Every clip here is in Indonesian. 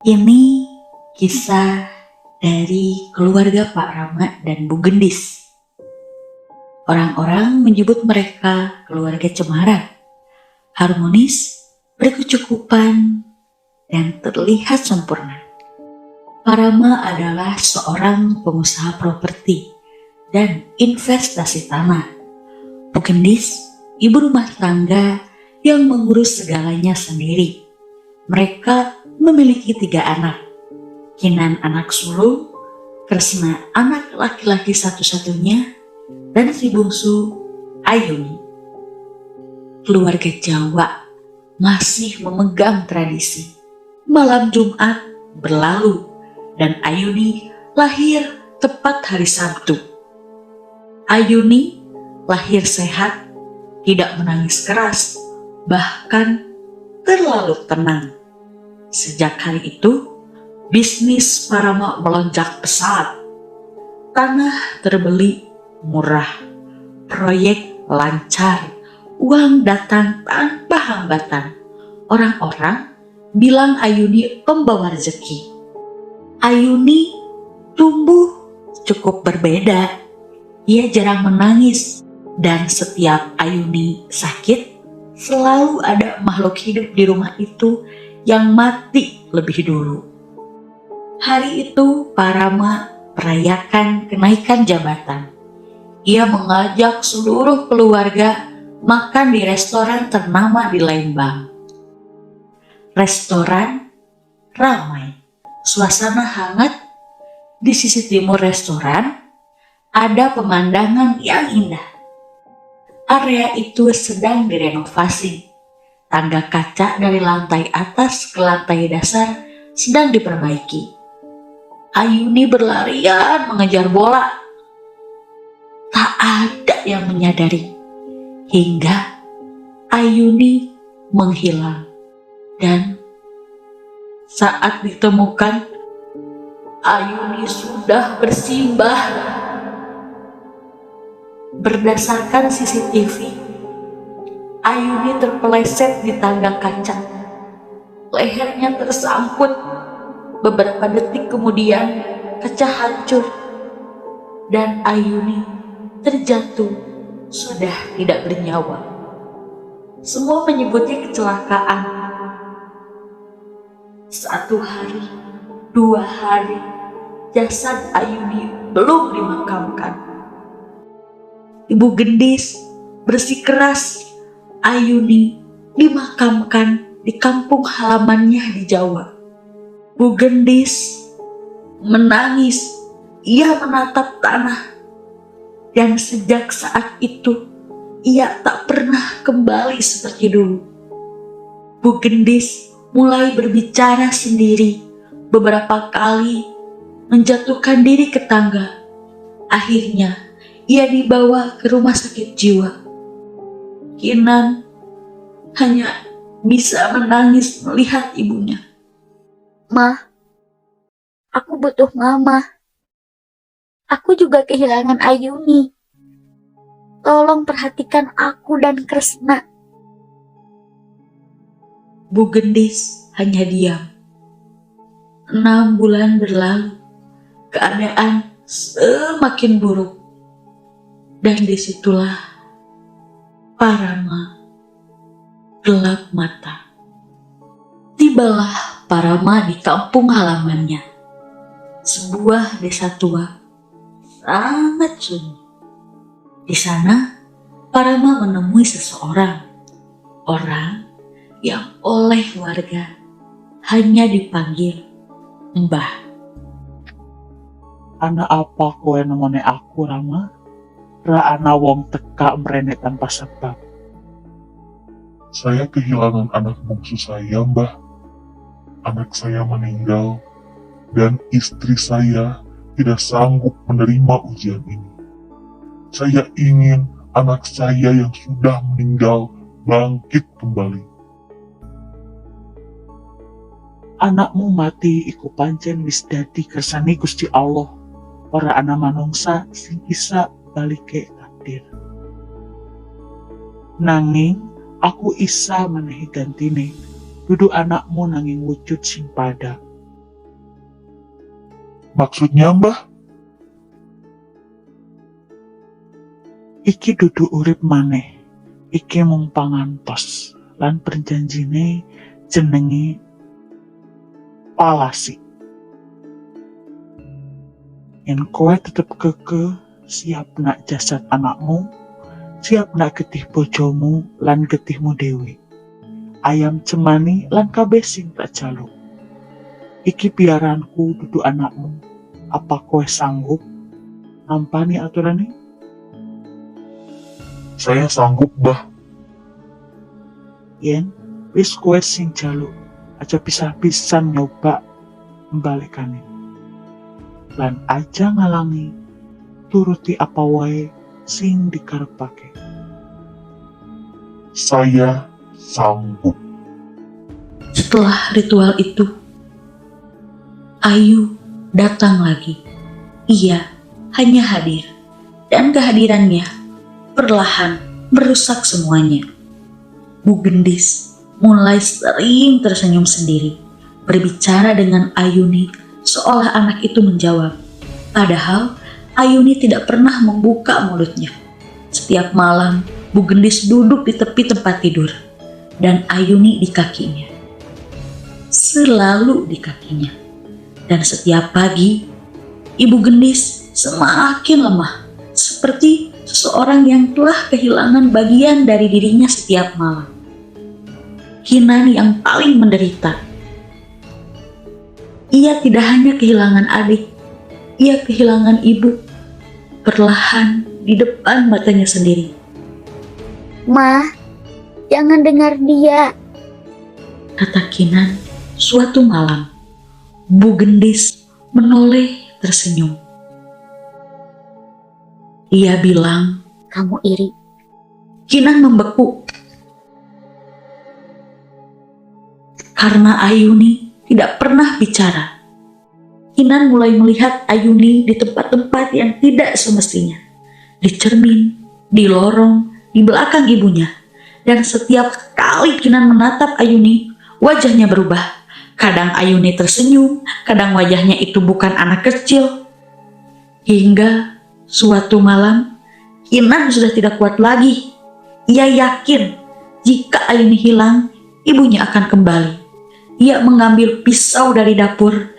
Ini kisah dari keluarga Pak Rama dan Bu Gendis. Orang-orang menyebut mereka keluarga cemara, harmonis, berkecukupan, dan terlihat sempurna. Pak Rama adalah seorang pengusaha properti dan investasi tanah. Bu Gendis, ibu rumah tangga yang mengurus segalanya sendiri. Mereka memiliki 3 anak. Kinan anak sulung, Kresna anak laki-laki satu-satunya, dan si bungsu Ayuni. Keluarga Jawa masih memegang tradisi. Malam Jumat berlalu dan Ayuni lahir tepat hari Sabtu. Ayuni lahir sehat, tidak menangis keras, bahkan terlalu tenang. Sejak hari itu, bisnis Pak Rama melonjak pesat. Tanah terbeli murah, proyek lancar, uang datang tanpa hambatan. Orang-orang bilang Ayuni pembawa rezeki. Ayuni tumbuh cukup berbeda. Ia jarang menangis, dan setiap Ayuni sakit, selalu ada makhluk hidup di rumah itu yang mati lebih dulu. Hari itu Pak Rama merayakan kenaikan jabatan. Ia mengajak seluruh keluarga makan di restoran ternama di Lembang. Restoran ramai, suasana hangat. Di sisi timur restoran ada pemandangan yang indah. Area itu sedang direnovasi. Tangga kaca dari lantai atas ke lantai dasar sedang diperbaiki. Ayuni berlarian mengejar bola. Tak ada yang menyadari hingga Ayuni menghilang. Dan saat ditemukan, Ayuni sudah bersimbah. Berdasarkan CCTV, Ayuni terpeleset di tangga kaca. Lehernya tersangkut. Beberapa detik kemudian, kaca hancur. Dan Ayuni terjatuh, sudah tidak bernyawa. Semua menyebutnya kecelakaan. 1 hari, 2 hari, jasad Ayuni belum dimakamkan. Ibu Gendis bersikeras Ayuni dimakamkan di kampung halamannya di Jawa. Bu Gendis menangis. Ia menatap tanah. Dan sejak saat itu, ia tak pernah kembali seperti dulu. Bu Gendis mulai berbicara sendiri, beberapa kali menjatuhkan diri ke tangga. Akhirnya, ia dibawa ke rumah sakit jiwa. Kinan hanya bisa menangis melihat ibunya. "Ma, aku butuh mama. Aku juga kehilangan Ayuni. Tolong perhatikan aku dan Kresna." Bu Gendis hanya diam. 6 bulan berlalu, keadaan semakin buruk. Dan disitulah Pak Rama gelap mata. Tibalah Pak Rama di kampung halamannya. Sebuah desa tua, sangat sunyi. Di sana, Pak Rama menemui seseorang. Orang yang oleh warga hanya dipanggil Mbah. "Anak apa kowe nemoni aku, Rama? Ra ana wong teka mrene tanpa sebab." "Saya kehilangan anak bungsu saya, Mbah. Anak saya meninggal, dan istri saya tidak sanggup menerima ujian ini. Saya ingin anak saya yang sudah meninggal bangkit kembali." "Anakmu mati iku pancen wis dadi kersane Gusti Allah. Ora ana manungsa sing bisa balike takdir. Nanging aku isa menehi gantine, dudu anakmu nanging wujud sing pada. Maksudnya, Mbah? Iki dudu urip maneh. Iki mung pangantos lan perjanjine jenenge palasi. Yen kowe tetep keke siap nak jasad anakmu, siap nak getih bojomu lan getihmu dewe. Ayam cemani lan kabeh sing tak jaluk. Iki biaranku dudu anakmu. Apa kowe sanggup nampani aturane? Saya sanggup, Mbah. Yen wis kowe sing jaluk, aja pisah-pisan nyoba mbalekane. Lan aja ngalangi turuti apa wae sing dikarepake. Saya sanggup. Setelah ritual itu, Ayu datang lagi. Ia hanya hadir, dan kehadirannya perlahan merusak semuanya. Bu Gendis mulai sering tersenyum sendiri, berbicara dengan Ayuni seolah anak itu menjawab. Padahal Ayuni tidak pernah membuka mulutnya. Setiap malam, Bu Gendis duduk di tepi tempat tidur, dan Ayuni di kakinya. Selalu di kakinya. Dan setiap pagi, Ibu Gendis semakin lemah, seperti seseorang yang telah kehilangan bagian dari dirinya setiap malam. Kinan yang paling menderita. Ia tidak hanya kehilangan adik, ia kehilangan ibu, perlahan di depan matanya sendiri. Ma, jangan dengar dia. Kata Kinan suatu malam. Bu Gendis menoleh tersenyum. Ia bilang, Kamu iri. Kinan membeku. Karena Ayuni tidak pernah bicara. Kinan mulai melihat Ayuni di tempat-tempat yang tidak semestinya. Di cermin, di lorong, di belakang ibunya. Dan setiap kali Kinan menatap Ayuni, wajahnya berubah. Kadang Ayuni tersenyum, kadang wajahnya itu bukan anak kecil. Hingga suatu malam, Kinan sudah tidak kuat lagi. Ia yakin jika Ayuni hilang, ibunya akan kembali. Ia mengambil pisau dari dapur.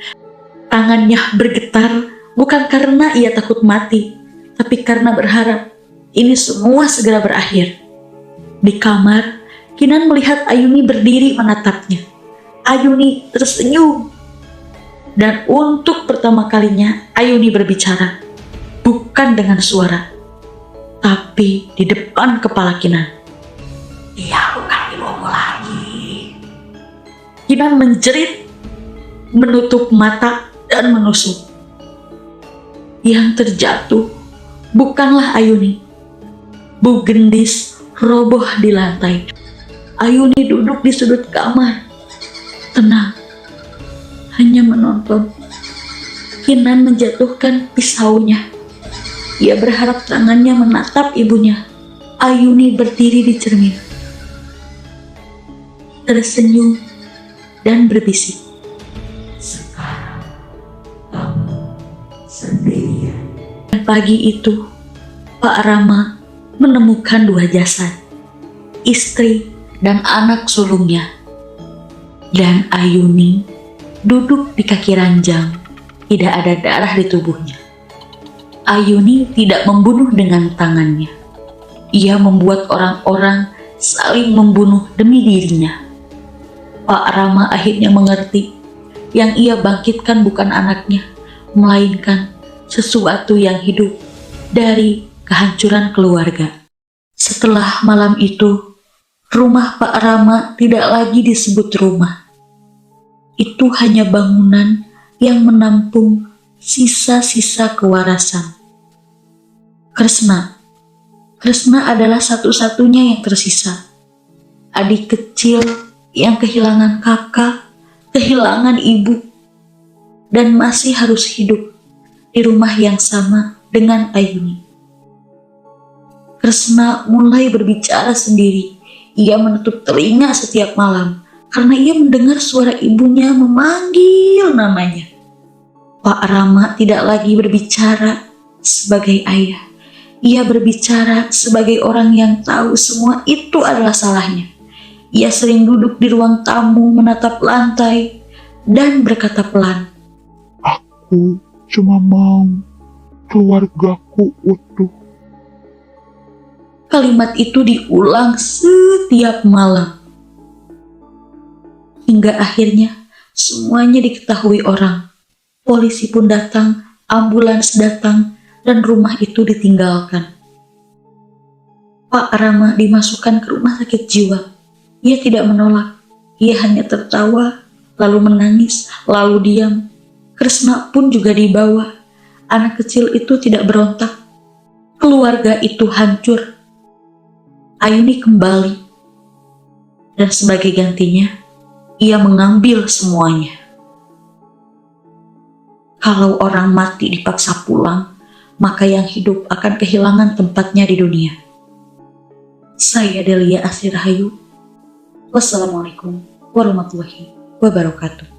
Tangannya bergetar, bukan karena ia takut mati, tapi karena berharap ini semua segera berakhir. Di kamar, Kinan melihat Ayuni berdiri menatapnya. Ayuni tersenyum. Dan untuk pertama kalinya Ayuni berbicara. Bukan dengan suara, tapi di depan kepala Kinan. Dia bukan ibumu lagi. Kinan menjerit, menutup mata dan menusuk. Yang terjatuh bukanlah Ayuni. Bu Gendis roboh di lantai. Ayuni duduk di sudut kamar, tenang, hanya menonton. Kinan menjatuhkan pisaunya. Ia berharap tangannya menatap ibunya. Ayuni berdiri di cermin, tersenyum dan berbisik. Sekarang kamu sendirian. Dan pagi itu, Pak Rama menemukan dua jasad, istri dan anak sulungnya. Dan Ayuni duduk di kaki ranjang, tidak ada darah di tubuhnya. Ayuni tidak membunuh dengan tangannya. Ia membuat orang-orang saling membunuh demi dirinya. Pak Rama akhirnya mengerti, yang ia bangkitkan bukan anaknya, melainkan sesuatu yang hidup dari kehancuran keluarga. Setelah malam itu, rumah Pak Rama tidak lagi disebut rumah. Itu hanya bangunan yang menampung sisa-sisa kewarasan. Kresna adalah satu-satunya yang tersisa. Adik kecil yang kehilangan kakak, kehilangan ibu, dan masih harus hidup di rumah yang sama dengan Ayuni. Kresna mulai berbicara sendiri. Ia menutup telinga setiap malam karena ia mendengar suara ibunya memanggil namanya. Pak Rama tidak lagi berbicara sebagai ayah. Ia berbicara sebagai orang yang tahu semua itu adalah salahnya. Ia sering duduk di ruang tamu menatap lantai dan berkata pelan, Aku cuma mau keluargaku utuh. kalimat itu diulang setiap malam. Hingga akhirnya semuanya diketahui orang. Polisi pun datang, ambulans datang, dan rumah itu ditinggalkan. Pak Rama dimasukkan ke rumah sakit jiwa. Ia tidak menolak. Ia hanya tertawa, lalu menangis, lalu diam. Kresna pun juga dibawa. Anak kecil itu tidak berontak. Keluarga itu hancur. Ayuni kembali. Dan sebagai gantinya, ia mengambil semuanya. Kalau orang mati dipaksa pulang, maka yang hidup akan kehilangan tempatnya di dunia. Saya Delia Asri Rahayu. Wassalamualaikum warahmatullahi wabarakatuh.